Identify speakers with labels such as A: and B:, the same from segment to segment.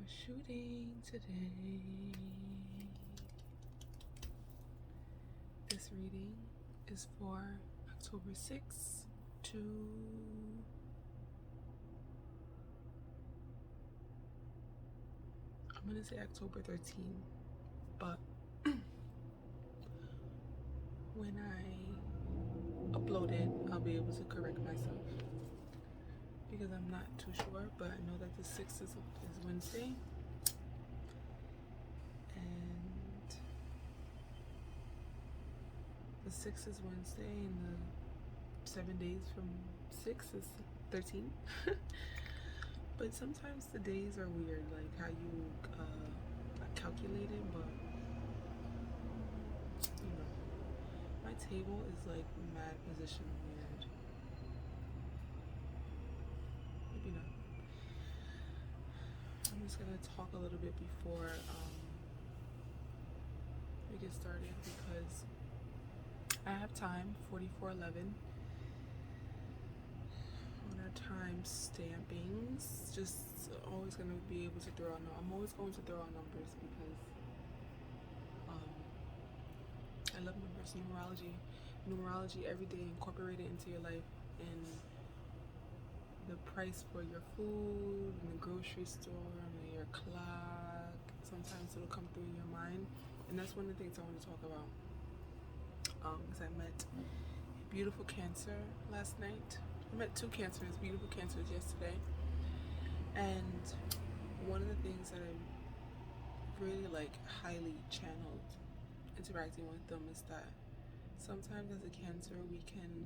A: We're shooting today. This reading is for October 6th to I'm gonna say October 13th, but when I upload it, I'll be able to correct myself because I'm not too sure, but I know that the 6th is Wednesday, and the 6th is Wednesday, and the 7 days from 6 is 13. But sometimes the days are weird, like how you calculate it, but you know, my table is like mad position weird. Maybe not. I'm just gonna talk a little bit before we get started because I have time, 44:11. On our time stampings, just always gonna be able to throw out. I'm always going to throw out numbers because I love numbers. Numerology every day, incorporate it into your life, and the price for your food in the grocery store, and your clock. Sometimes it'll come through in your mind, and that's one of the things I want to talk about. Because I met a beautiful Cancer last night. I met two Cancers, beautiful Cancers yesterday, and one of the things that I really like highly channeled interacting with them is that sometimes as a Cancer we can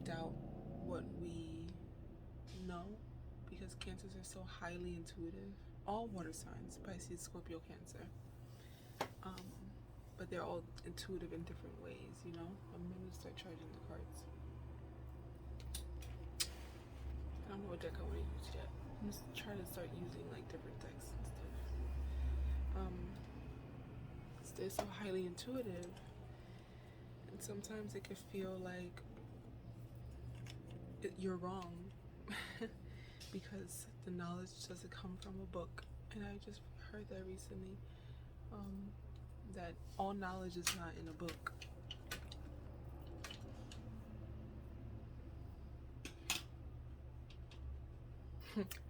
A: doubt what we know because Cancers are so highly intuitive. All water signs, Pisces, Scorpio, Cancer, but they're all intuitive in different ways, you know. I'm gonna start charging the cards. I don't know what deck I want to use yet. I'm just trying to start using like different decks and stuff. They're so highly intuitive, and sometimes it can feel like you're wrong because the knowledge doesn't come from a book. And I just heard that recently, that all knowledge is not in a book.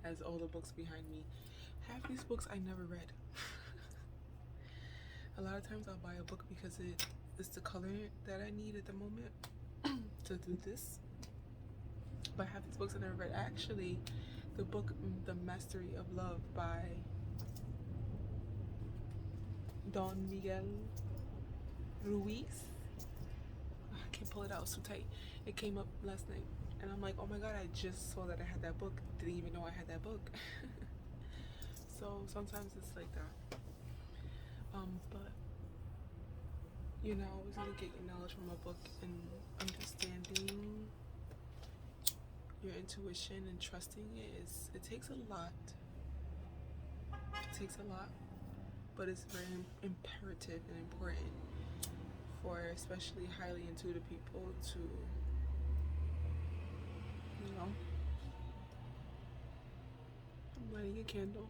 A: As all the books behind me, half these books I never read. A lot of times I'll buy a book because it's the color that I need at the moment to do this. But half these books I never read. Actually, the book The Mastery of Love by Don Miguel Ruiz. I can't pull it out, it's too tight. It came up last night and I'm like, oh my god, I just saw that I had that book. Didn't even know I had that book. So sometimes it's like that. But you're not always gonna get your knowledge from a book, and understanding your intuition and trusting it takes a lot. It takes a lot, but it's very imperative and important for especially highly intuitive people to, you know. I'm lighting a candle.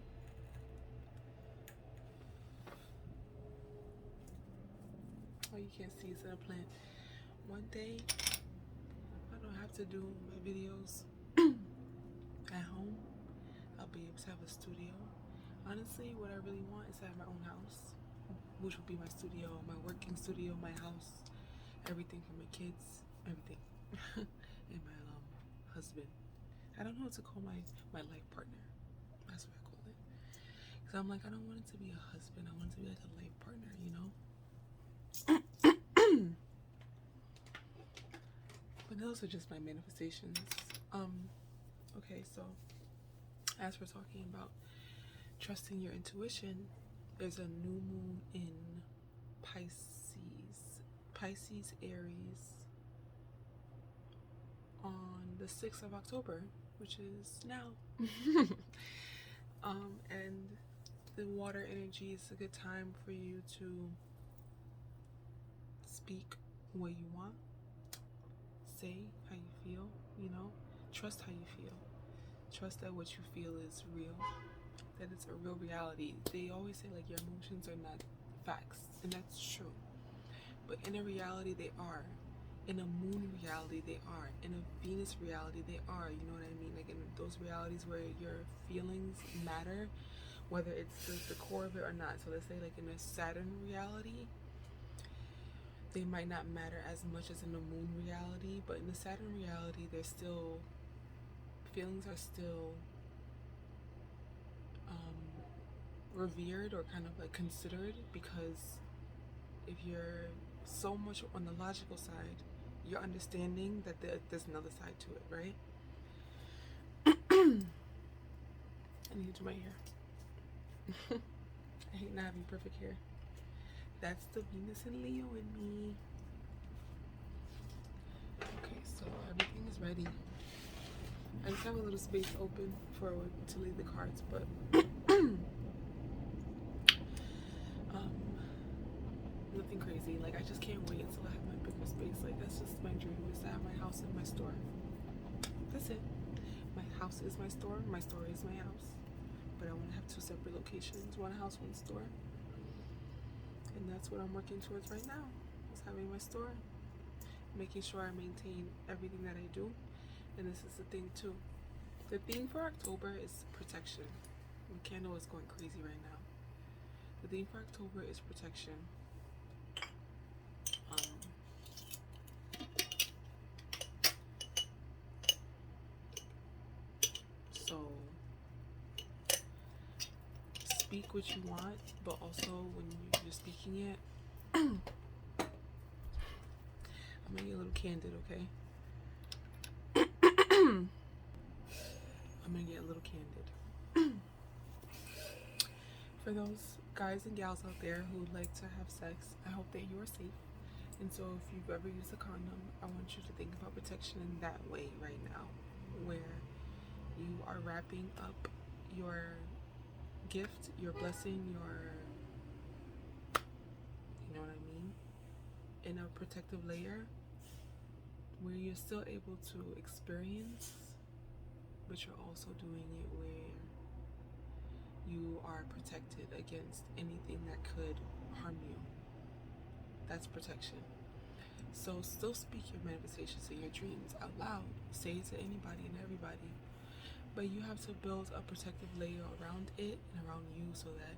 A: Oh, you can't see, it's in a plant. One day, I don't have to do my videos at home. I'll be able to have a studio. Honestly, what I really want is to have my own house, which will be my studio, my working studio, my house, everything for my kids, everything, and my husband. I don't know what to call my life partner. That's what I call it. Because I'm like, I don't want it to be a husband. I want it to be like a life partner, you know? But those are just my manifestations. Okay, so as we're talking about trusting your intuition, there's a new moon in Pisces, Aries, on the 6th of October, which is now. And the water energy is a good time for you to speak what you want, say how you feel, you know, trust how you feel, trust that what you feel is real, that it's a real reality. They always say like your emotions are not facts, and that's true. But in a reality, they are. In a moon reality, they are. In a Venus reality, they are. You know what I mean? Like in those realities where your feelings matter, whether it's the core of it or not. So let's say like in a Saturn reality, they might not matter as much as in the moon reality, but in the Saturn reality, there's still, feelings are still revered or kind of like considered, because if you're so much on the logical side, you're understanding that there's another side to it, right? I need to do my hair. I hate not having perfect hair. That's the Venus and Leo in me. Okay, so everything is ready. I just have a little space open to leave the cards, but nothing crazy. Like, I just can't wait until I have my bigger space. Like, that's just my dream, is to have my house and my store. That's it. My house is my store is my house. But I want to have two separate locations, one house, one store. And that's what I'm working towards right now, is having my store, making sure I maintain everything that I do. And this is the thing too. The theme for October is protection. The candle is going crazy right now. The theme for October is protection. So speak what you want, but also when you're speaking it, I'm gonna get a little candid, okay? I'm gonna get a little candid. For those guys and gals out there who like to have sex, I hope that you are safe. And so if you've ever used a condom, I want you to think about protection in that way right now, where you are wrapping up your gift, your blessing, you know what I mean, in a protective layer where you're still able to experience, but you're also doing it where you are protected against anything that could harm you. That's protection. So still speak your manifestations and your dreams out loud. Say it to anybody and everybody. But you have to build a protective layer around it and around you, so that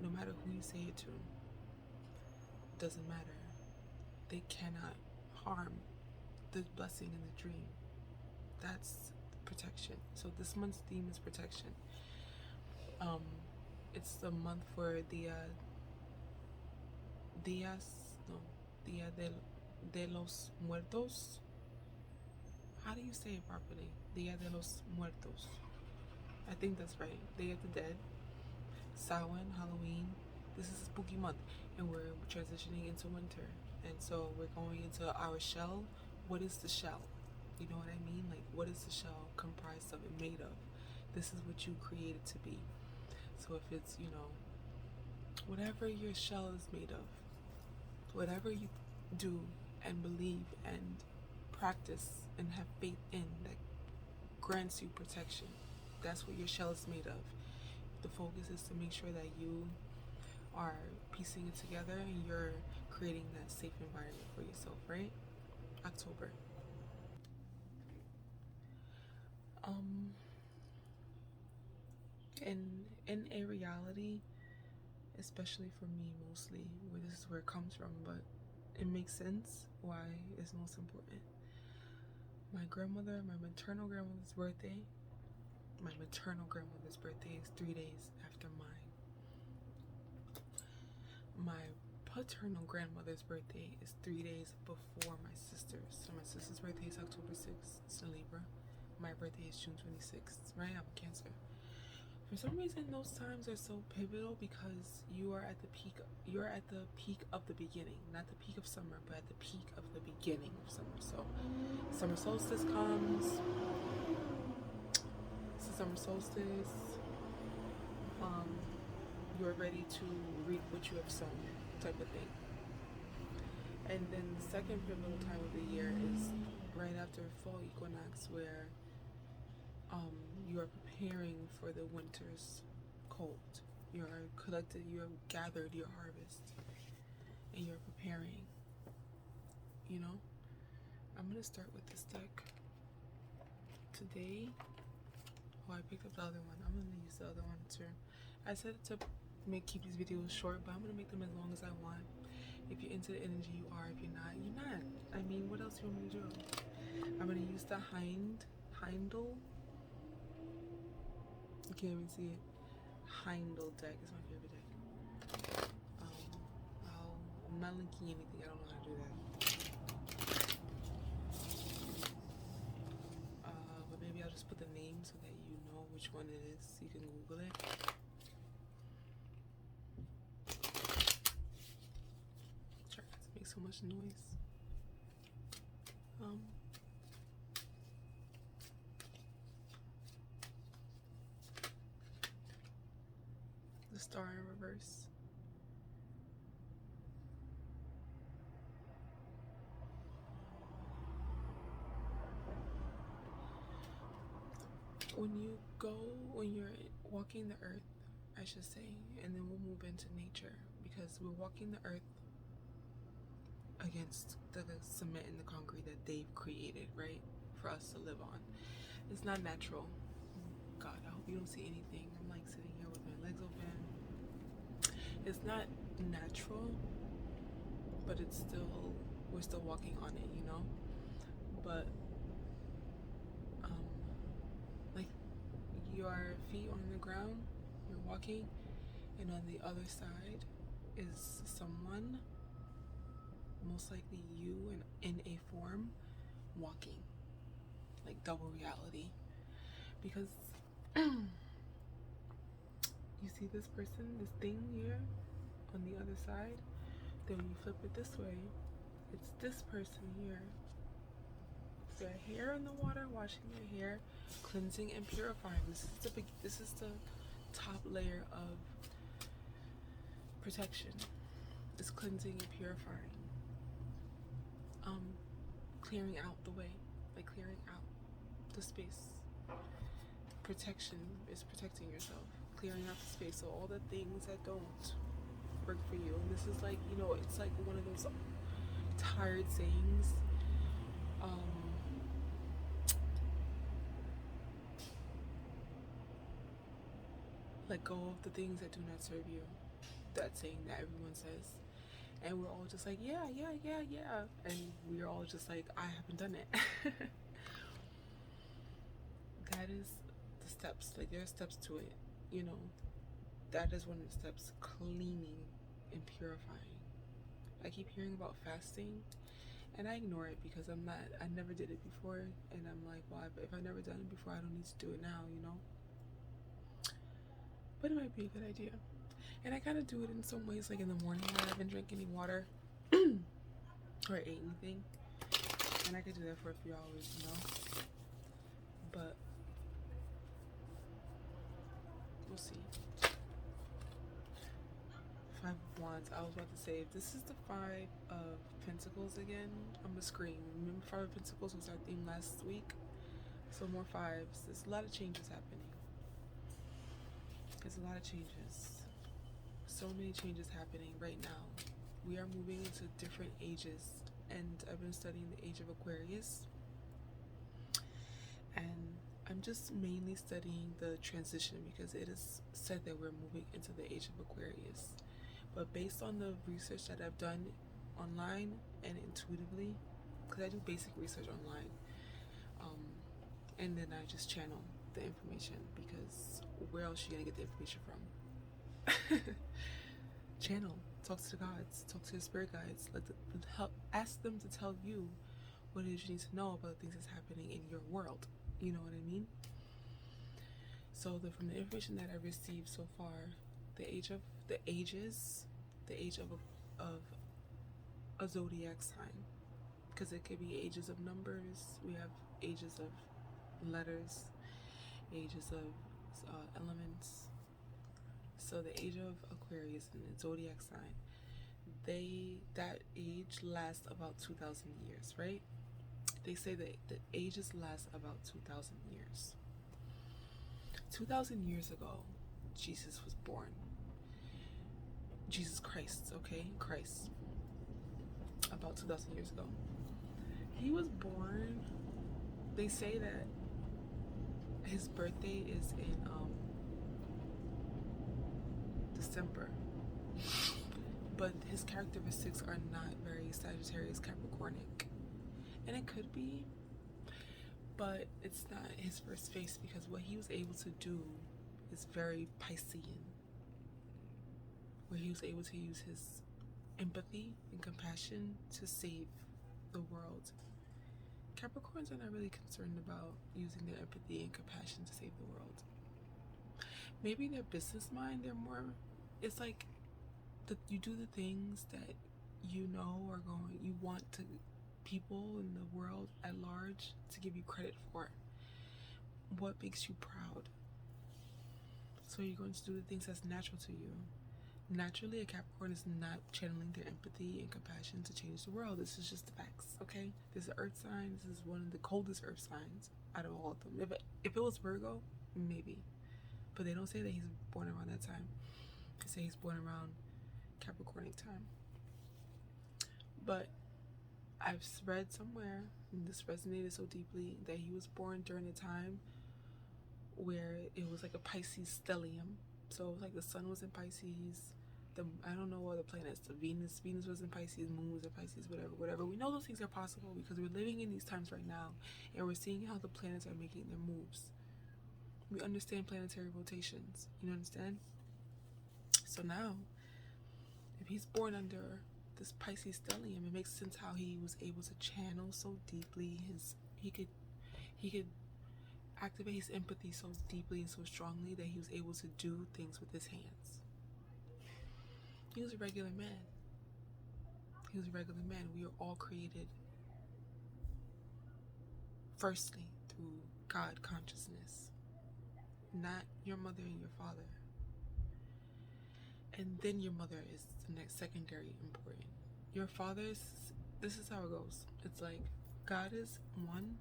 A: no matter who you say it to, doesn't matter. They cannot harm the blessing and the dream. That's protection. So this month's theme is protection. It's the month for Dia de los Muertos. How do you say it properly? Dia de los Muertos. I think that's right. Day of the Dead. Samhain, Halloween. This is a spooky month, and we're transitioning into winter. And so we're going into our shell. What is the shell? You know what I mean? Like, what is the shell comprised of and made of? This is what you created to be. So if it's, whatever your shell is made of, whatever you do and believe and practice and have faith in that grants you protection, that's what your shell is made of. The focus is to make sure that you are piecing it together and you're creating that safe environment for yourself, right? October. In a reality, especially for me mostly, where this is where it comes from, but it makes sense why it's most important. My maternal grandmother's birthday is 3 days after mine. My paternal grandmother's birthday is 3 days before my sister's. So my sister's birthday is October 6th, it's a Libra. My birthday is June 26th, right? I'm a Cancer. For some reason, those times are so pivotal because you are at the peak of the beginning, not the peak of summer, but at the peak of the beginning of summer. So summer solstice comes. It's the summer solstice. You're ready to reap what you have sown, type of thing. And then the second pivotal time of the year is right after fall equinox, where you are preparing preparing for the winter's cold. You have gathered your harvest, and you're preparing. You know, I'm gonna start with this deck today. Oh, I picked up the other one. I'm gonna use the other one too. I said to keep these videos short, but I'm gonna make them as long as I want. If you're into the energy, you are. If you're not, you're not. I mean, what else do you want me to do? I'm gonna use the Heindel. You can't even see it. Heindel deck is my favorite deck. I'm not linking anything. I don't know how to do that. But maybe I'll just put the name so that you know which one it is. So you can Google it. Try not to make so much noise. The star in reverse. When you're walking the earth, I should say, and then we'll move into nature, because we're walking the earth against the cement and the concrete that they've created, right, for us to live on. It's not natural. God, I hope you don't see anything. I'm like sitting here with my legs open. It's not natural, but it's still, we're still walking on it, you know. But like your feet on the ground, you're walking, and on the other side is someone, most likely you, in a form, walking, like double reality. Because you see this person, this thing here on the other side, then when you flip it this way, it's this person here. Their hair in the water, washing their hair, cleansing and purifying. This is the top layer of protection. It's cleansing and purifying. Clearing out the way, like clearing out the space. Protection is protecting yourself, clearing out the space. So all the things that don't work for you, and this is like, you know, it's like one of those tired sayings. Let go of the things that do not serve you. That saying that everyone says. And we're all just like, yeah. And we're all just like, I haven't done it. That is the steps. Like, there are steps to it, you know. That is one of the steps, cleaning and purifying. I keep hearing about fasting, and I ignore it because I never did it before. And I'm like, well, if I've never done it before, I don't need to do it now, you know. But it might be a good idea. And I kind of do it in some ways, like in the morning when I haven't drank any water or ate anything. And I could do that for a few hours, you know. But we'll see. Five of Wands. I was about to say, if this is the Five of Pentacles again, I'm gonna scream. Remember, Five of Pentacles was our theme last week? So more fives. There's a lot of changes happening. There's a lot of changes. So many changes happening right now. We are moving into different ages, and I've been studying the age of Aquarius, and I'm just mainly studying the transition because it is said that we're moving into the age of Aquarius. But based on the research that I've done online and intuitively, because I do basic research online, and then I just channel the information, because where else are you gonna get the information from? Channel, talk to the gods, talk to the spirit guides, ask them to tell you what it is you need to know about the things that's happening in your world. You know what I mean? So from the information that I've received so far, the age of a zodiac sign, because it could be ages of numbers. We have ages of letters, ages of elements. So the age of Aquarius and the zodiac sign, that age lasts about 2,000 years, right? They say that the ages last about 2,000 years. 2,000 years ago, Jesus was born. Jesus Christ, okay? Christ. About 2,000 years ago. He was born, they say that his birthday is in December. But his characteristics are not very Sagittarius Capricornic. And it could be, but it's not his first face, because what he was able to do is very Piscean, where he was able to use his empathy and compassion to save the world. Capricorns are not really concerned about using their empathy and compassion to save the world. Maybe their business mind, they're more, it's like you do the things that you know are going, you want to people in the world at large to give you credit for. What makes you proud? So you're going to do the things that's natural to you. Naturally, a Capricorn is not channeling their empathy and compassion to change the world. This is just the facts, okay? This is an earth sign. This is one of the coldest earth signs out of all of them. If it was Virgo, maybe. But they don't say that he's born around that time. They say he's born around Capricornic time. But I've read somewhere, and this resonated so deeply, that he was born during a time where it was like a Pisces stellium. So it was like the sun was in Pisces. I don't know what the planets. Venus was in Pisces. Moon was in Pisces. Whatever. We know those things are possible because we're living in these times right now, and we're seeing how the planets are making their moves. We understand planetary rotations. You understand? So now, if he's born under this Pisces stellium, it makes sense how he was able to channel so deeply. He could activate his empathy so deeply and so strongly that he was able to do things with his hands. He was a regular man. We are all created firstly through God consciousness, not your mother and your father. And then your mother is the next secondary important. Your father's, this is how it goes. It's like God is one,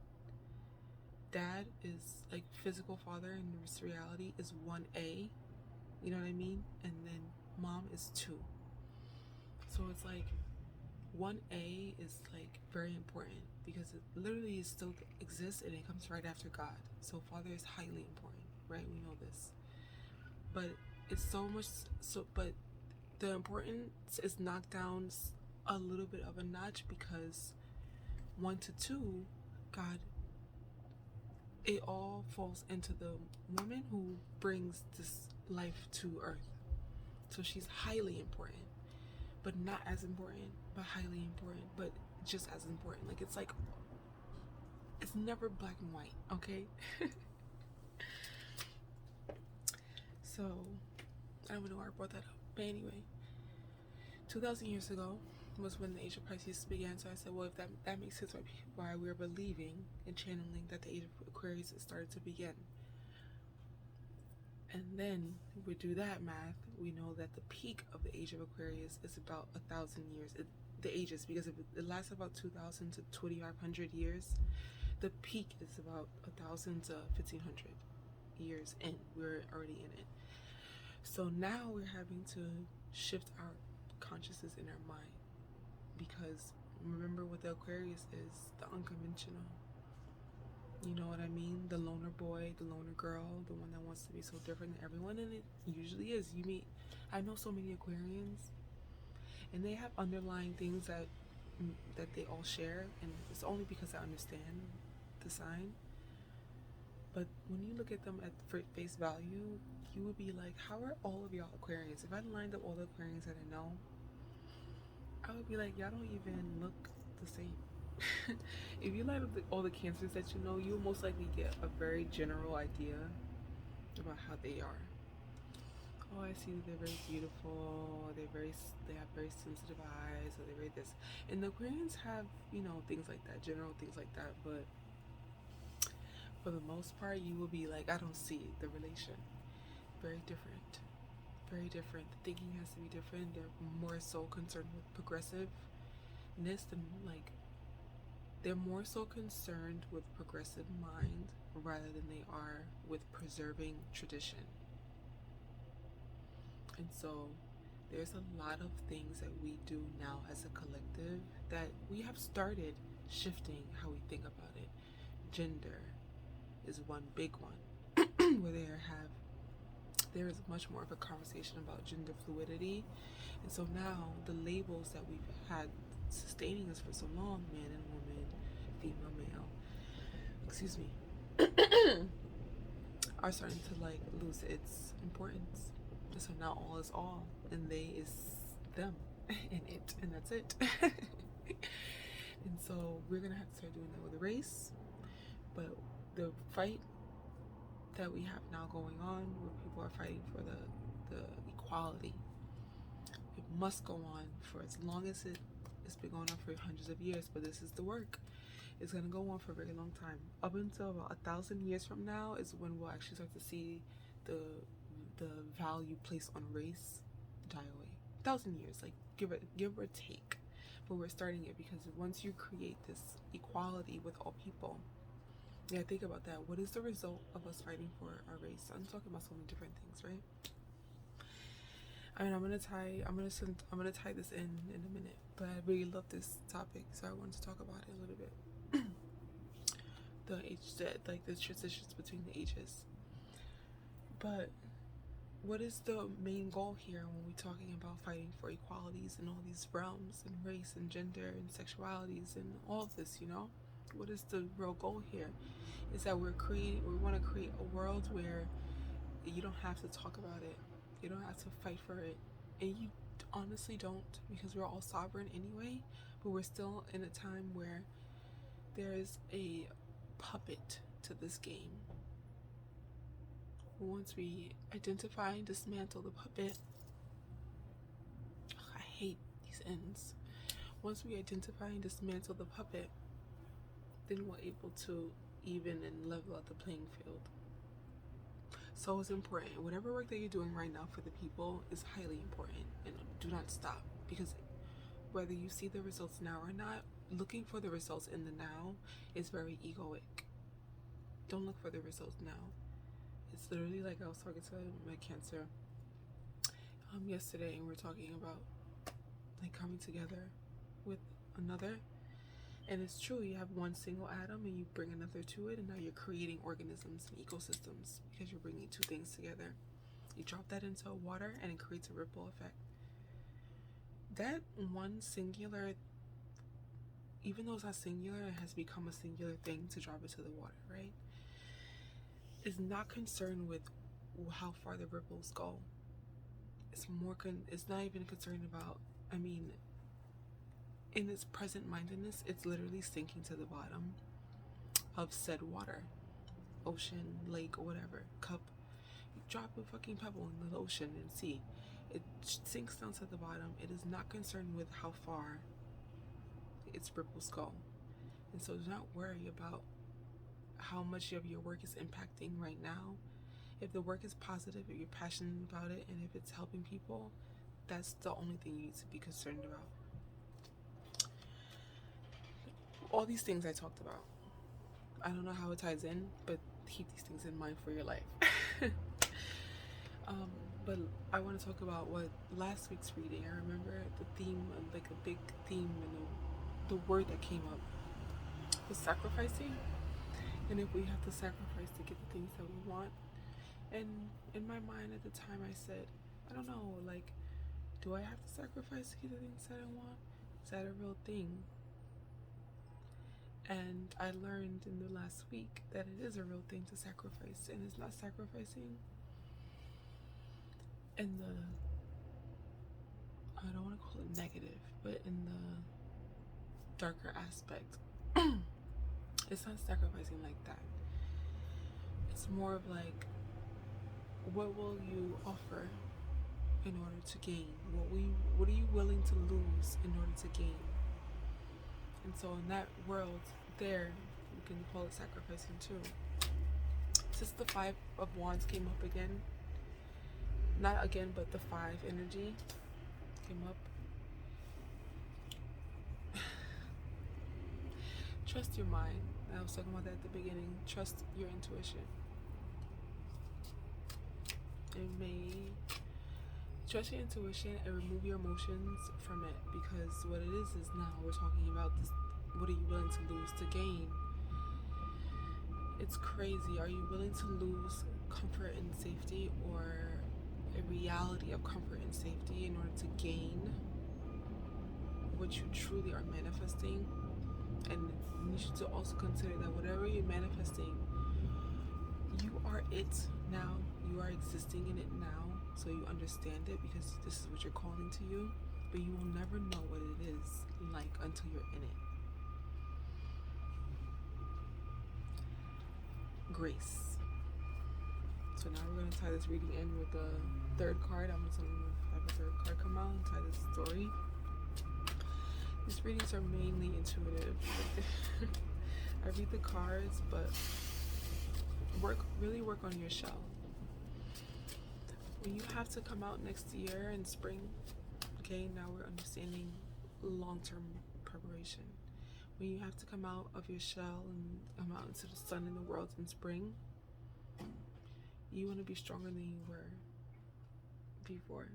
A: dad is like physical father, and this reality is 1A, you know what I mean? And then mom is 2. So it's like 1A is like very important because it literally still exists and it comes right after God. So father is highly important, right? We know this. But it's so much, but the importance is knocked down a little bit of a notch because 1 to 2, God, it all falls into the woman who brings this life to earth. So she's highly important, but not as important, but highly important, but just as important. Like it's never black and white, okay? So I don't know why I brought that up, but anyway, 2,000 years ago was when the age of Pisces began. So I said, well, if that makes sense why we're believing and channeling that the age of Aquarius started to begin. And then we do that math, we know that the peak of the age of Aquarius is about 1,000 years. The ages, because if it lasts about 2,000 to 2,500 years, the peak is about 1,000 to 1,500 years in. We're already in it. So now we're having to shift our consciousness in our mind, because remember what the Aquarius is, the unconventional. You know what I mean? The loner boy, the loner girl, the one that wants to be so different than everyone, and it usually is. I know so many Aquarians, and they have underlying things that they all share, and it's only because I understand the sign. But when you look at them at face value, you would be like, how are all of y'all Aquarians? If I lined up all the Aquarians that I know, I would be like, y'all don't even look the same. If you line up all the Cancers that you know, you'll most likely get a very general idea about how they are. Oh, I see that they're very beautiful, they have very sensitive eyes, or they're very this. And the Aquarians have, things like that, general things like that, but for the most part, you will be like, I don't see the relation. Very different. Very different. The thinking has to be different. They're more so concerned with progressiveness than they're more so concerned with progressive mind rather than they are with preserving tradition. And so there's a lot of things that we do now as a collective that we have started shifting how we think about it. Gender is one big one where there is much more of a conversation about gender fluidity. And so now the labels that we've had sustaining us for so long, man and woman, female, male, excuse me, are starting to like lose its importance. And so now all is all, and they is them, and it, and that's it. And so we're gonna have to start doing that with a race. But the fight that we have now going on, where people are fighting for the equality, it must go on for as long as it's been going on for hundreds of years. But this is the work. It's gonna go on for a very long time. Up until about 1,000 years from now is when we'll actually start to see the value placed on race die away. 1,000 years, like give or take. But we're starting it because once you create this equality with all people, yeah, think about that. What is the result of us fighting for our race? I'm talking about so many different things, right? I mean, I'm gonna tie this in a minute, but I really love this topic, so I wanted to talk about it a little bit. The transitions between the ages. But what is the main goal here when we're talking about fighting for equalities in all these realms, and race and gender and sexualities and all of this, you know? What is the real goal here? Is that we want to create a world where you don't have to talk about it, you don't have to fight for it, and you honestly don't, because we're all sovereign anyway. But we're still in a time where there is a puppet to this game. Once we identify and dismantle the puppet, I hate these ends. Once we identify and dismantle the puppet, then we're able to even and level out the playing field. So it's important. Whatever work that you're doing right now for the people is highly important, and do not stop, because whether you see the results now or not, looking for the results in the now is very egoic. Don't look for the results now. It's literally like I was talking to my Cancer yesterday, and we're talking about like coming together with another. And it's true, you have one single atom and you bring another to it, and now you're creating organisms and ecosystems because you're bringing two things together. You drop that into water and it creates a ripple effect. That one singular, even though it's not singular, it has become a singular thing to drop it to the water, right? Is not concerned with how far the ripples go. It's not even concerned about, in its present mindedness, it's literally sinking to the bottom of said water, ocean, lake, or whatever, cup. You drop a fucking pebble in the ocean and see, it sinks down to the bottom. It is not concerned with how far its ripples go. And so do not worry about how much of your work is impacting right now. If the work is positive, if you're passionate about it, and if it's helping people, that's the only thing you need to be concerned about. All these things I talked about, I don't know how it ties in, but keep these things in mind for your life. But I want to talk about what last week's reading, I remember the theme, like a big theme, and the word that came up was sacrificing. And if we have to sacrifice to get the things that we want. And in my mind at the time I said, I don't know, like, do I have to sacrifice to get the things that I want? Is that a real thing? And I learned in the last week that it is a real thing to sacrifice, and it's not sacrificing in the, I don't want to call it negative, but in the darker aspect. It's not sacrificing like that. It's more of like, what will you offer in order to gain? What are you willing to lose in order to gain? And so in that world there, you can call it sacrificing too. Since the 5 of Wands came up again, not again, but the 5 energy came up. Trust your mind. I was talking about that at the beginning. Trust your intuition. It may trust your intuition and remove your emotions from it, because what it is now we're talking about this. What are you willing to lose to gain? It's crazy. Are you willing to lose comfort and safety, or a reality of comfort and safety, in order to gain what you truly are manifesting? And you should also consider that whatever you're manifesting, you are it now. You are existing in it now, so you understand it, because this is what you're calling to you. But you will never know what it is like until you're in it. Grace. So now we're going to tie this reading in with the third card. I'm just going to have a third card come out and tie this story. These readings are mainly intuitive. I read the cards, but really work on your shell. When you have to come out next year in spring, okay, now we're understanding long-term preparation. When you have to come out of your shell and come out into the sun and the world in spring, you want to be stronger than you were before.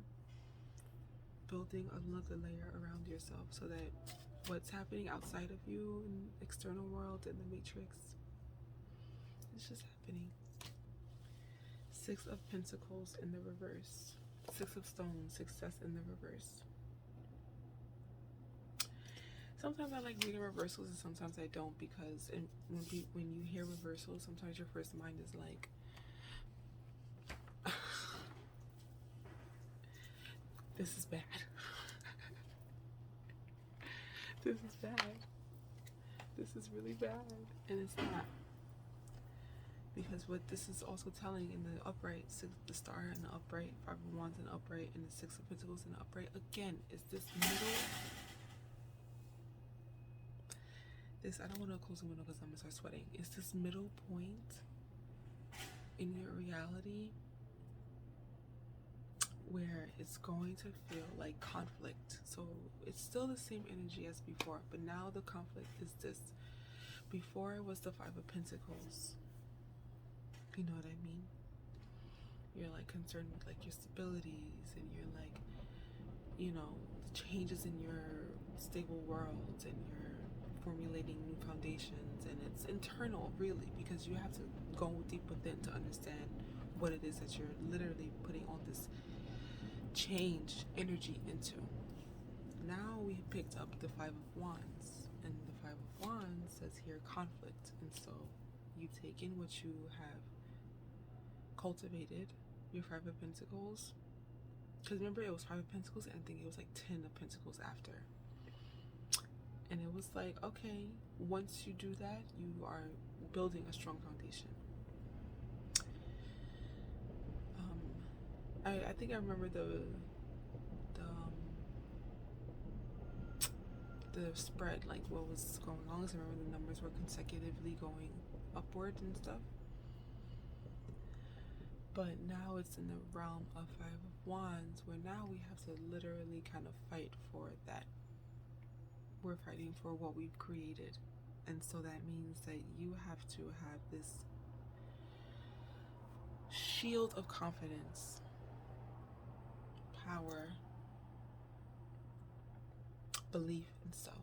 A: Building another layer around yourself, so that what's happening outside of you in the external world and the matrix, it's just happening. 6 of Pentacles in the reverse. 6 of Stones, success in the reverse. Sometimes I like reading reversals and sometimes I don't, because when you hear reversals, sometimes your first mind is like, this is bad. This is bad. This is really bad. And it's not. Because what this is also telling in the upright, the star in the upright, 5 of Wands in the upright, and the 6 of Pentacles in the upright, again, is this middle. I don't want to close the window because I'm going to start sweating. It's this middle point in your reality where it's going to feel like conflict. So it's still the same energy as before, but now the conflict is this. Before it was the 5 of Pentacles. You know what I mean? You're like concerned with like your stabilities, and you're like, you know, the changes in your stable world, and you're formulating new foundations, and it's internal really, because you have to go deep within to understand what it is that you're literally putting all this change energy into. Now we picked up the 5 of Wands, and the 5 of Wands says here conflict, and so you take in what you have cultivated, your 5 of Pentacles, because remember it was 5 of Pentacles, and I think it was like 10 of Pentacles after. And it was like, okay, once you do that, you are building a strong foundation. I think I remember the spread, like what was going on. I remember the numbers were consecutively going upward and stuff. But now it's in the realm of 5 of Wands, where now we have to literally kind of fight for that. We're fighting for what we've created. And so that means that you have to have this shield of confidence, power, belief in self,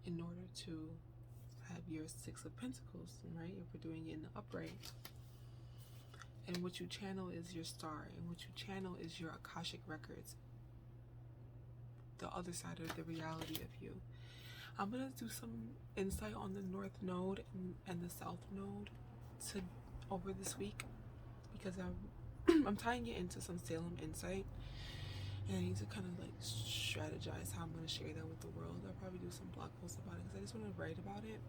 A: in order to have your 6 of Pentacles, right? If we're doing it in the upright. And what you channel is your star, and what you channel is your Akashic records, the other side of the reality of you. I'm going to do some insight on the North Node and the South Node over this week, because I'm tying it into some SALEM insight, and I need to kind of like strategize how I'm going to share that with the world. I'll probably do some blog posts about it, because I just want to write about it.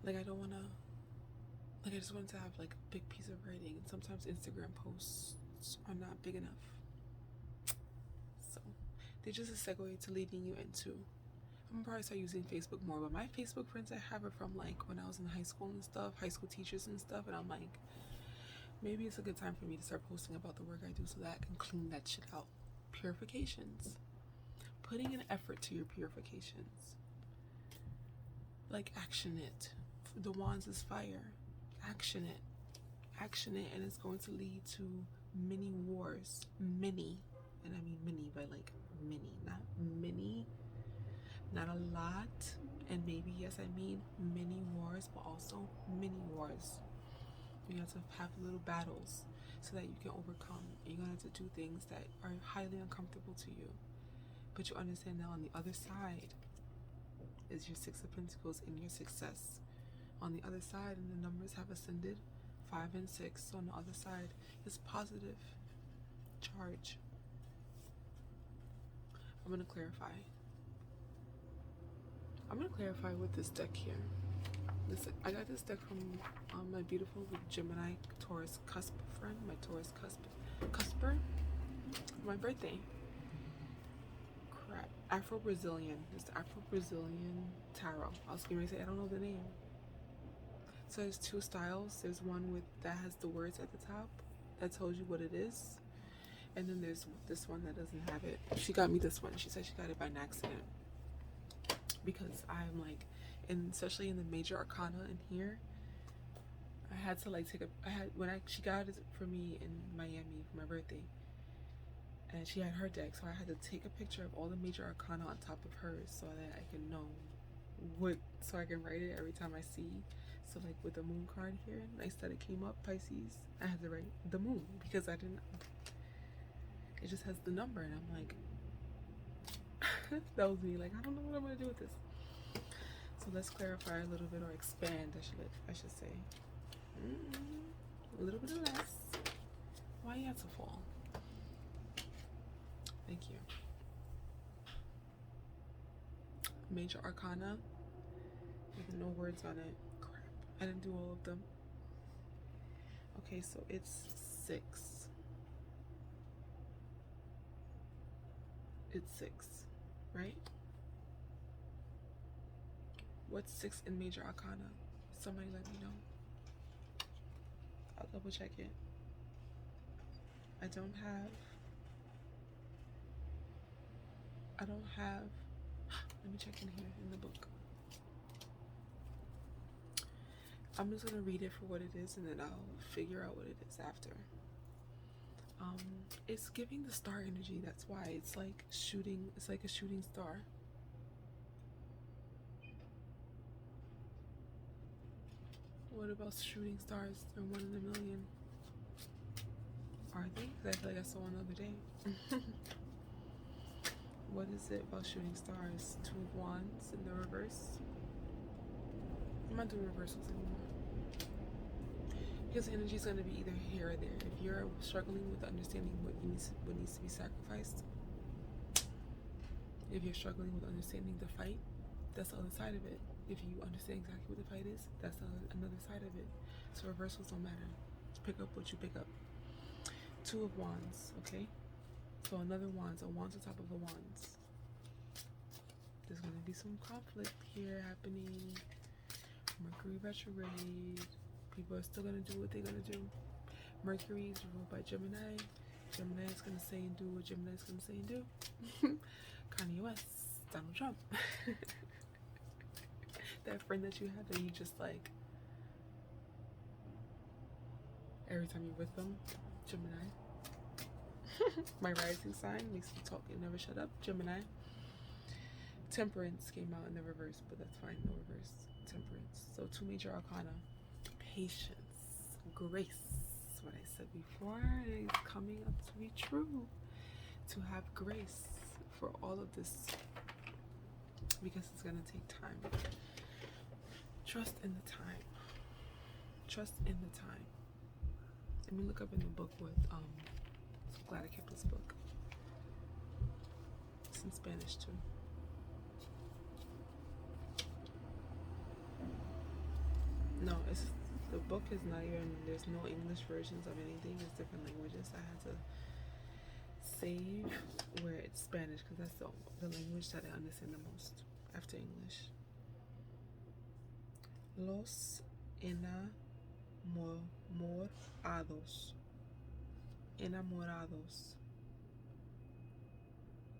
A: Like I just wanted to have like a big piece of writing, and sometimes Instagram posts are not big enough. So they're just a segue to leading you into. I'm gonna probably start using Facebook more, but my Facebook friends, I have it from like when I was in high school and stuff, high school teachers and stuff, and I'm like, maybe it's a good time for me to start posting about the work I do, so that I can clean that shit out. Purifications. Putting an effort to your purifications. Like, action it. The wands is fire. Action it. Action it, and it's going to lead to many wars. Many. And I mean many, but like many. Not many. Not a lot. And maybe, yes, I mean many wars, but also many wars. You have to have little battles so that you can overcome. And you're going to have to do things that are highly uncomfortable to you. But you understand that on the other side is your Six of Pentacles and your success. On the other side, and the numbers have ascended, 5 and 6. So on the other side is positive charge. I'm going to clarify. I'm going to clarify with this deck here. I got this deck from my beautiful Gemini Taurus cusp friend, my Taurus cusper, my birthday. Crap. Afro-Brazilian. It's the Afro-Brazilian Tarot. I was going to say, I don't know the name. So there's two styles. There's one with that has the words at the top that tells you what it is. And then there's this one that doesn't have it. She got me this one. She said she got it by an accident. Because I'm like, and especially in the major arcana in here, I had to like she got it for me in Miami for my birthday, and she had her deck, so I had to take a picture of all the major arcana on top of hers so that I can know so I can write it every time I see. So like with the moon card here, nice that it came up, Pisces, I had to write the moon because it just has the number, and I'm like, that was me, like, I don't know what I'm gonna do with this. So let's clarify a little bit, or expand, I should say. A little bit less. Why you have to fall? Thank you. Major arcana with no words on it. Crap, I didn't do all of them. Okay, so it's 6. It's 6, right? What's 6 in major arcana? Somebody let me know. I'll double check it. I don't have, let me check in here in the book. I'm just gonna read it for what it is, and then I'll figure out what it is after. It's giving the star energy. That's why it's like shooting. It's like a shooting star. What about shooting stars? They're 1 in a million. Are they? Because I feel like I saw one the other day. What is it about shooting stars? 2 of Wands in the reverse. I'm not doing reversals anymore. Because energy is going to be either here or there. If you're struggling with understanding what needs to be sacrificed, if you're struggling with understanding the fight, that's the other side of it. If you understand exactly what the fight is, that's another side of it. So reversals don't matter. Just pick up what you pick up. 2 of Wands, okay? So another Wands, a Wands on top of a Wands. There's going to be some conflict here happening. Mercury retrograde. People are still going to do what they're going to do. Mercury is ruled by Gemini. Gemini is going to say and do what Gemini is going to say and do. Kanye West, Donald Trump. That friend that you have that you just like, every time you're with them, Gemini. My rising sign makes me talk and never shut up, Gemini. Temperance came out in the reverse, but that's fine, no reverse. Temperance. So 2 major arcana. Patience, grace. What I said before is coming up to be true. To have grace for all of this, because it's gonna take time. Trust in the time. Trust in the time. Let me look up in the book with so glad I kept this book. It's in Spanish too. No, the book is not even, there's no English versions of anything. It's different languages. I had to save where it's Spanish because that's the language that I understand the most after English. Los enamorados. Enamorados.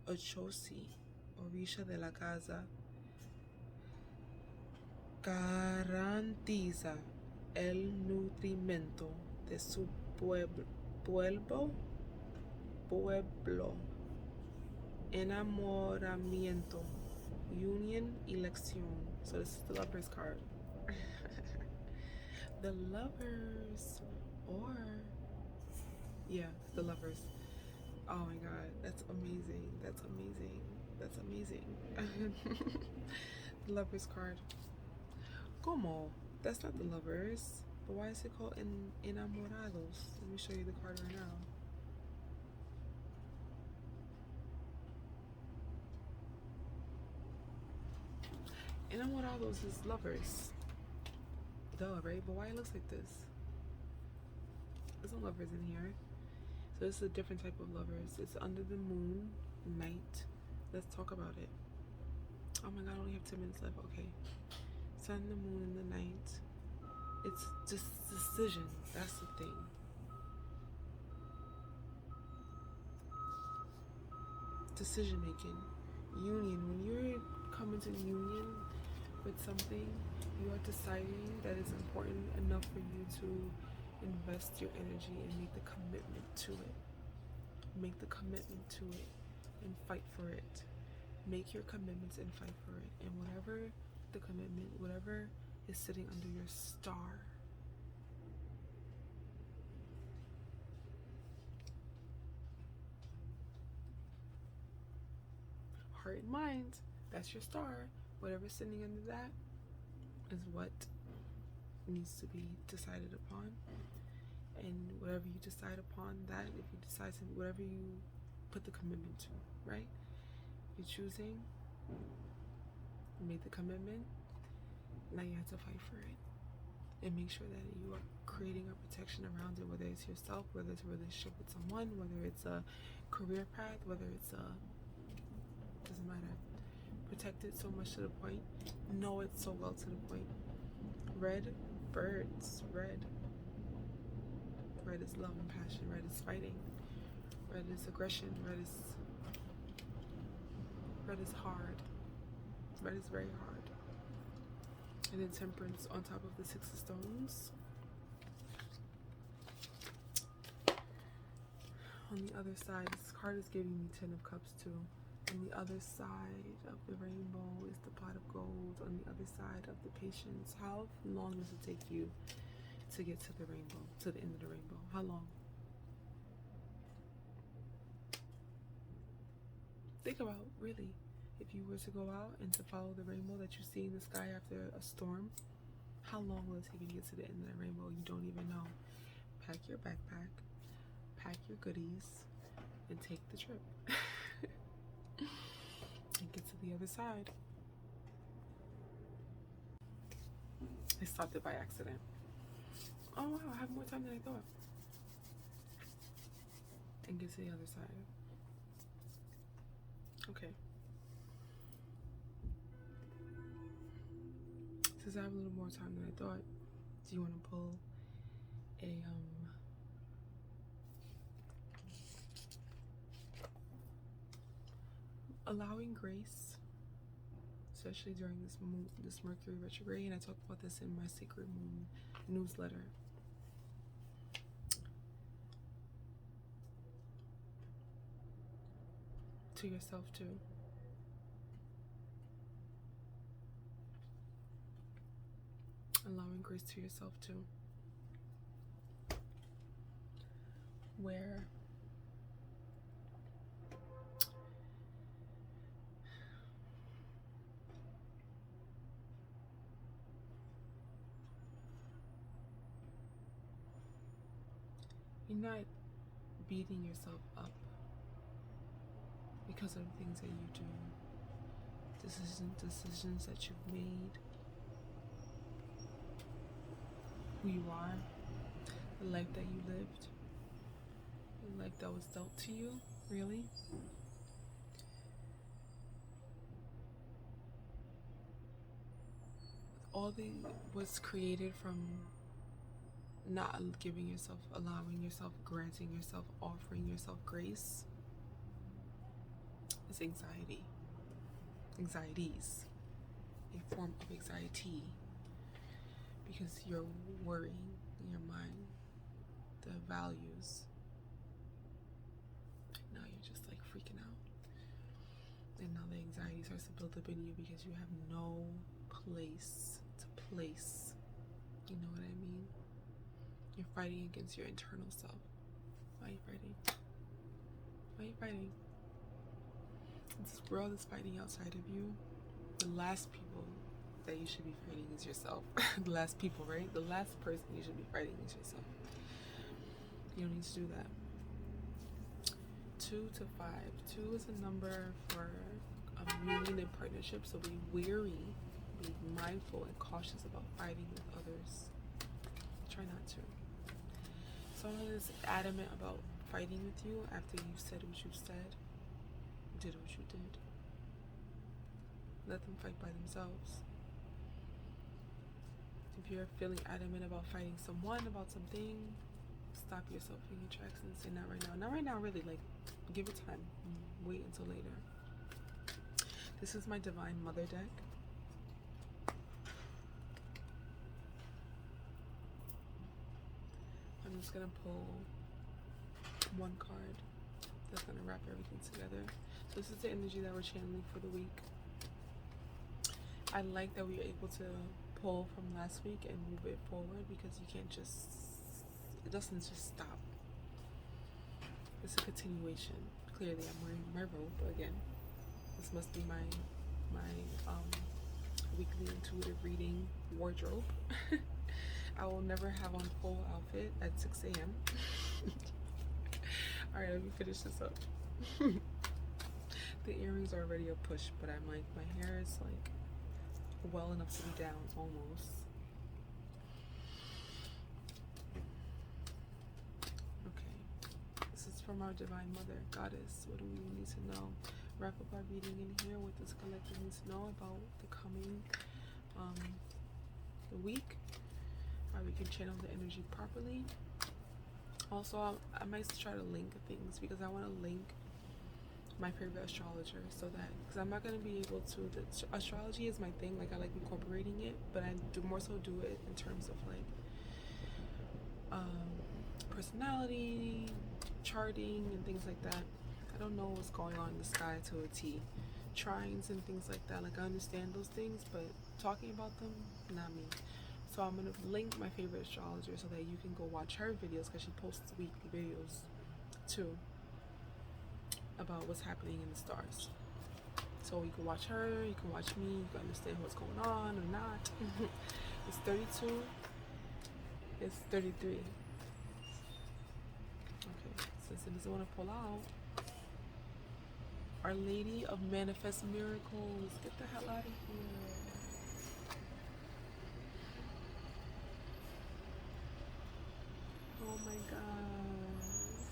A: Ochosi, Orisha de la Casa. garantiza el nutrimento de su pueblo, enamoramiento, union, elección. So this is the Lovers card. The Lovers, or yeah, the Lovers. Oh my God, that's amazing. That's amazing. That's amazing. The Lovers card. Como? That's not the Lovers. But why is it called Enamorados? Let me show you the card right now. Enamorados is lovers. Duh, right? But why it looks like this? There's no lovers in here. So this is a different type of lovers. It's under the moon, night. Let's talk about it. Oh my God, I only have 10 minutes left. Okay. Sun, the moon, and the night. It's just decision. That's the thing. Decision making. Union. When you're coming to union with something, you are deciding that it's important enough for you to invest your energy and make the commitment to it. Make the commitment to it and fight for it. Make your commitments and fight for it. And whatever the commitment, whatever is sitting under your star, heart and mind, that's your star. Whatever's sitting under that is what needs to be decided upon. And whatever you decide upon that, if you decide to, whatever you put the commitment to, right? You're choosing, you made the commitment, now you have to fight for it. And make sure that you are creating a protection around it, whether it's yourself, whether it's a relationship with someone, whether it's a career path, whether it's a, doesn't matter. Protect it so much to the point, know it so well to the point. Red birds, red. Red is love and passion, red is fighting, red is aggression, red is hard, red is very hard. And then temperance on top of the 6 of stones. On the other side, this card is giving me 10 of cups too. On the other side of the rainbow is the pot of gold. On the other side of the patience. How long does it take you to get to the rainbow, to the end of the rainbow? How long? Think about, really, if you were to go out and to follow the rainbow that you see in the sky after a storm, how long will it take you to get to the end of the rainbow? You don't even know. Pack your backpack, pack your goodies, and take the trip. And get to the other side. I stopped it by accident. Oh wow, I have more time than I thought. And get to the other side. Okay. Since I have a little more time than I thought, do you want to pull a allowing grace, especially during this Mercury retrograde, and I talk about this in my Sacred Moon newsletter. To yourself too. Allowing grace to yourself too. Where you're not beating yourself up because of the things that you do, decisions that you've made, who you are, the life that you lived, the life that was dealt to you, really. All was created from not giving yourself, allowing yourself, granting yourself, offering yourself grace. It's anxiety. Anxieties. A form of anxiety. because you're worrying in your mind the values. Now you're just like freaking out. And now the anxiety starts to build up in you because you have no place to place. You know what I mean? You're fighting against your internal self. Why are you fighting? Why are you fighting? This world is fighting outside of you. The last people that you should be fighting is yourself. The last people, right? The last person you should be fighting is yourself. You don't need to do that. 2 to 5. 2 is a number for union and partnership, so be wary, be mindful and cautious about fighting with others. Try not to. Someone is adamant about fighting with you after you said what you said, did what you did. Let them fight by themselves. If you're feeling adamant about fighting someone about something, stop yourself in your tracks and say, not right now. Not right now, really. Like, give it time. Wait until later. This is my Divine Mother deck. I'm just gonna pull one card that's gonna wrap everything together. So this is the energy that we're channeling for the week. I like that we were able to pull from last week and move it forward, because you can't just, it doesn't just stop. It's a continuation. Clearly I'm wearing my robe again. This must be my weekly intuitive reading wardrobe. I will never have on full outfit at 6 a.m. Alright, let me finish this up. The earrings are already a push, but I'm like, my hair is like well enough to be down almost. Okay, this is from our Divine Mother, Goddess. What do we need to know? Wrap up our reading in here. What does collective need to know about the coming the week? How we can channel the energy properly. Also, I might try to link things, because I want to link my favorite astrologer, so that, because I'm not going to be able to, astrology is my thing, like I like incorporating it, but I do more so do it in terms of like personality, charting and things like that. I don't know what's going on in the sky to a T. Trines and things like that, like I understand those things, but talking about them, not me. So I'm going to link my favorite astrologer so that you can go watch her videos, because she posts weekly videos too about what's happening in the stars. So you can watch her, you can watch me, you can understand what's going on or not. It's 32, it's 33. Okay, since it doesn't want to pull out, Our Lady of Manifest Miracles, get the hell out of here. Oh my god,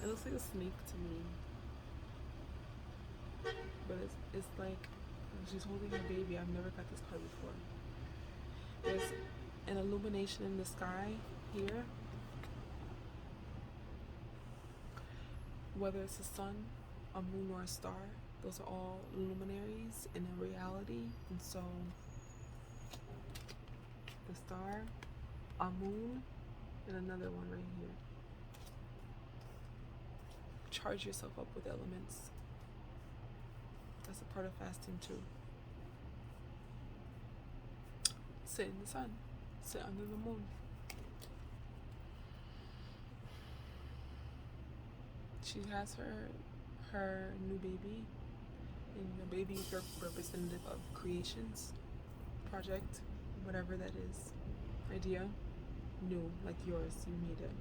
A: it looks like a snake to me. But it's like she's holding her baby. I've never got this card before. There's an illumination in the sky here. Whether it's a sun, a moon, or a star, those are all luminaries in a reality. And so the star, a moon, and another one right here. Charge yourself up with elements. That's a part of fasting too. Sit in the sun. Sit under the moon. She has her new baby, and the baby is representative of creations, project, whatever that is, idea, new, like yours, you made it.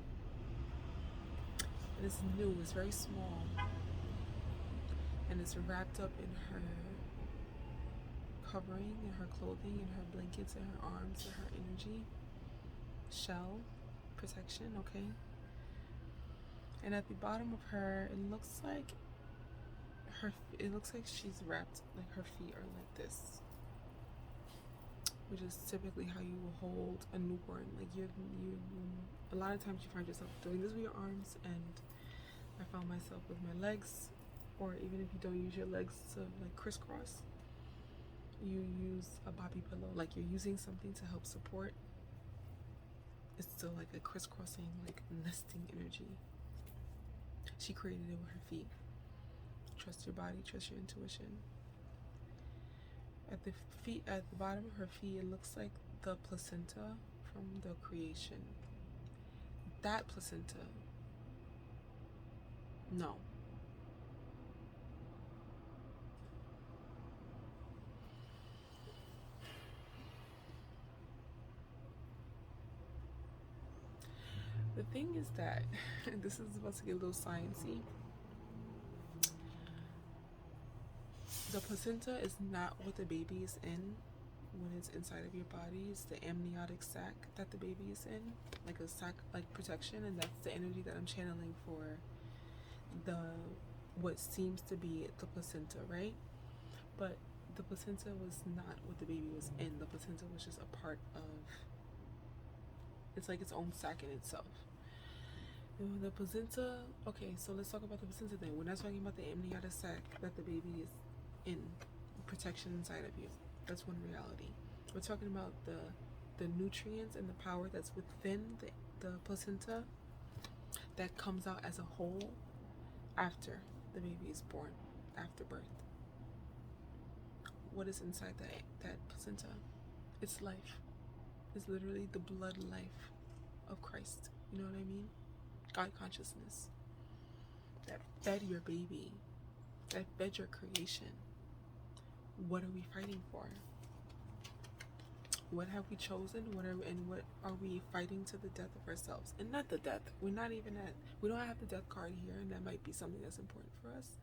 A: And it's new, it's very small, and it's wrapped up in her covering, in her clothing, in her blankets, in her arms, in her energy, shell, protection, okay? And at the bottom of her, it looks like she's wrapped, like her feet are like this, which is typically how you will hold a newborn. Like you a lot of times you find yourself doing this with your arms, and I found myself with my legs, or even if you don't use your legs to like crisscross, you use a bobby pillow, like you're using something to help support It's still like a crisscrossing, like nesting energy. She created it with her feet. Trust your body, trust your intuition. At the feet, at the bottom of her feet, it looks like the placenta from the creation. That placenta. No. The thing is that, this is about to get a little sciencey. The placenta is not what the baby is in when it's inside of your body. It's the amniotic sac that the baby is in, like a sac, like protection, and that's the energy that I'm channeling for the what seems to be the placenta, right? But the placenta was not what the baby was in. The placenta was just a part of, it's like its own sac in itself. The placenta, okay, so let's talk about the placenta then. We're not talking about the amniotic sac that the baby is in, protection inside of you. That's one reality. We're talking about the nutrients and the power that's within the placenta that comes out as a whole after the baby is born, after birth. What is inside that placenta? It's life. It's literally the blood life of Christ. You know what I mean? God consciousness. That fed your baby. That fed your creation. What are we fighting for? What have we chosen? What are we fighting to the death of ourselves? And not the death. We don't have the death card here, and that might be something that's important for us.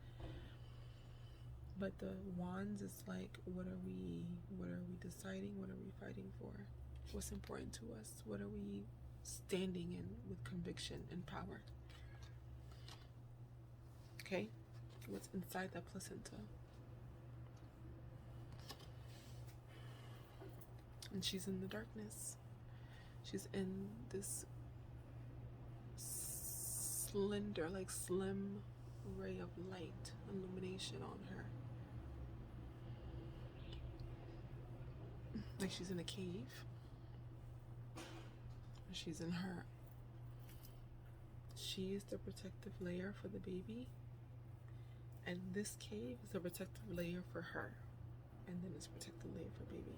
A: But the wands is like, what are we deciding? What are we fighting for? What's important to us? What are we standing in with conviction and power? Okay? What's inside that placenta? And she's in the darkness. She's in this slender, like slim ray of light, illumination on her. Like she's in a cave. She's in her. She is the protective layer for the baby. And this cave is a protective layer for her. And then it's a protective layer for baby.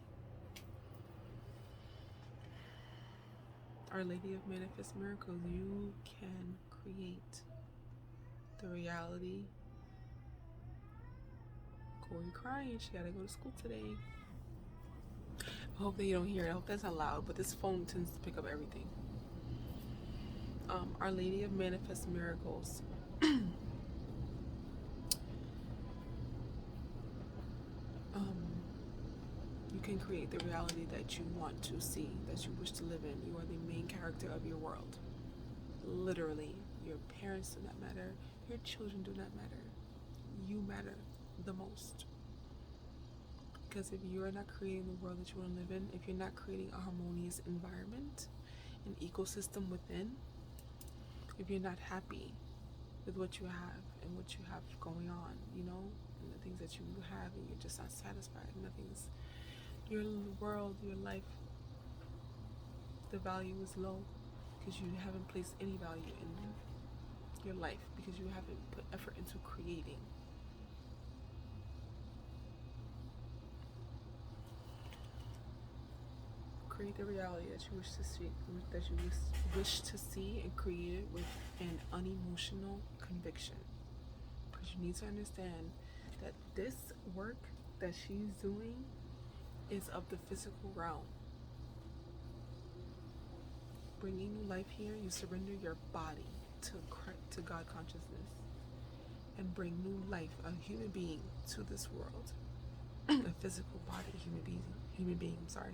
A: Our Lady of Manifest Miracles, you can create the reality. Corey crying, she gotta go to school today. I hope that you don't hear it. I hope that's not loud, but this phone tends to pick up everything. Our Lady of Manifest Miracles. You can create the reality that you want to see, that you wish to live in. You are the main character of your world. Literally, your parents do not matter. Your children do not matter. You matter the most. Because if you're not creating the world that you want to live in, if you're not creating a harmonious environment, an ecosystem within, if you're not happy with what you have and what you have going on, you know, and the things that you have, and you're just not satisfied, nothing's, your world, your life, the value is low because you haven't placed any value in your life, because you haven't put effort into creating. Create the reality that you wish to see, and create it with an unemotional conviction. Because you need to understand that this work that she's doing is of the physical realm. Bringing new life here, you surrender your body to God consciousness and bring new life, a human being, to this world. A physical body, human being, sorry.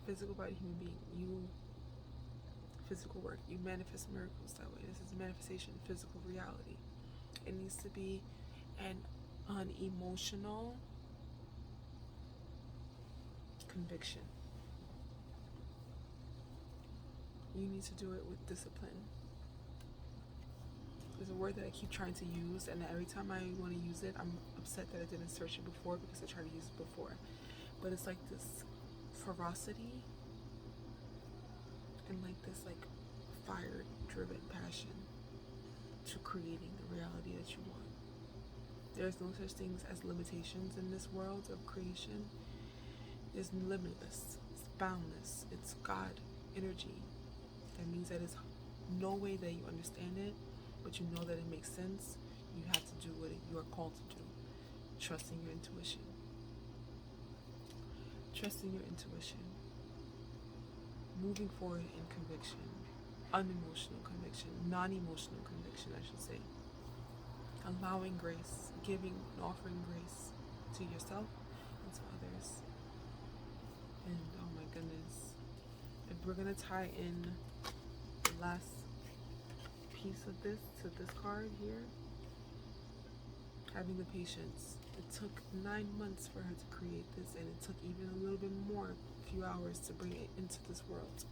A: Physical body, human being. You, physical work. You manifest miracles that way. This is manifestation, physical reality. It needs to be an unemotional conviction. You need to do it with discipline. There's a word that I keep trying to use, and every time I want to use it, I'm upset that I didn't search it before because I tried to use it before. But it's like this ferocity and like this like fire-driven passion to creating the reality that you want. There's no such things as limitations in this world of creation. It's limitless. It's boundless. It's God energy. That means that it's no way that you understand it, but you know that it makes sense. You have to do what you are called to do. Trusting your intuition. Trusting your intuition. Moving forward in conviction. Unemotional conviction. Non-emotional conviction, I should say. Allowing grace. Giving and offering grace to yourself and to others. And oh my goodness. If we're going to tie in the last piece of this to this card here, having the patience. It took 9 months for her to create this, and it took even a little bit more, a few hours, to bring it into this world.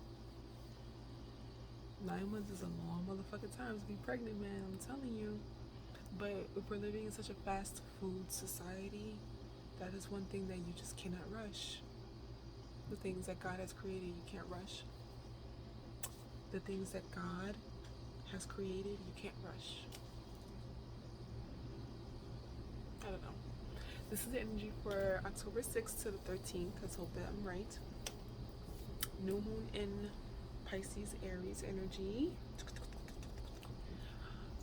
A: 9 months is a long motherfucking time to be pregnant, man, I'm telling you. But if we're living in such a fast food society, that is one thing that you just cannot rush. The things that God has created, you can't rush. The things that God has created, you can't rush. I don't know. This is the energy for October 6th to the 13th. Let's hope that I'm right. New moon in Pisces, Aries energy.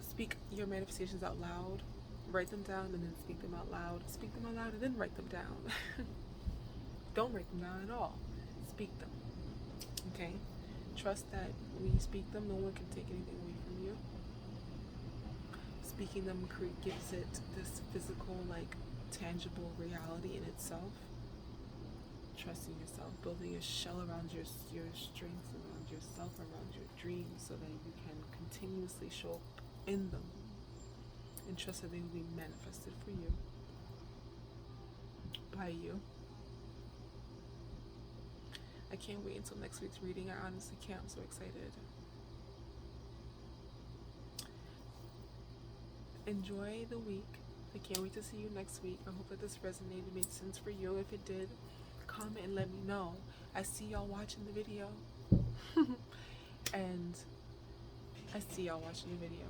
A: Speak your manifestations out loud. Write them down and then speak them out loud. Speak them out loud and then write them down. Don't write them down at all. Speak them. Okay? Trust that when you speak them, no one can take anything away from you. Speaking them gives it this physical, like, tangible reality in itself. Trusting yourself, building a shell around your strengths, around yourself, around your dreams, so that you can continuously show up in them and trust that they will be manifested for you, by you. I can't wait until next week's reading. I honestly can't. I'm so excited. Enjoy the week. I can't wait to see you next week. I hope that this resonated, made sense for you. If it did, comment and let me know. I see y'all watching the video. And I see y'all watching the video.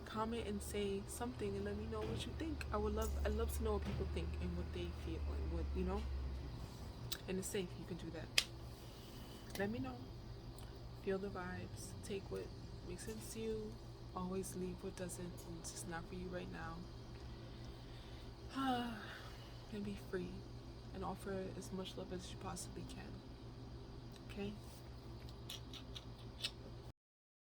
A: Comment and say something and let me know what you think. I'd love to know what people think and what they feel and what, you know. And it's safe, you can do that. Let me know. Feel the vibes. Take what makes sense to you. Always leave what doesn't. It's just not for you right now. And be free. And offer as much love as you possibly can. Okay?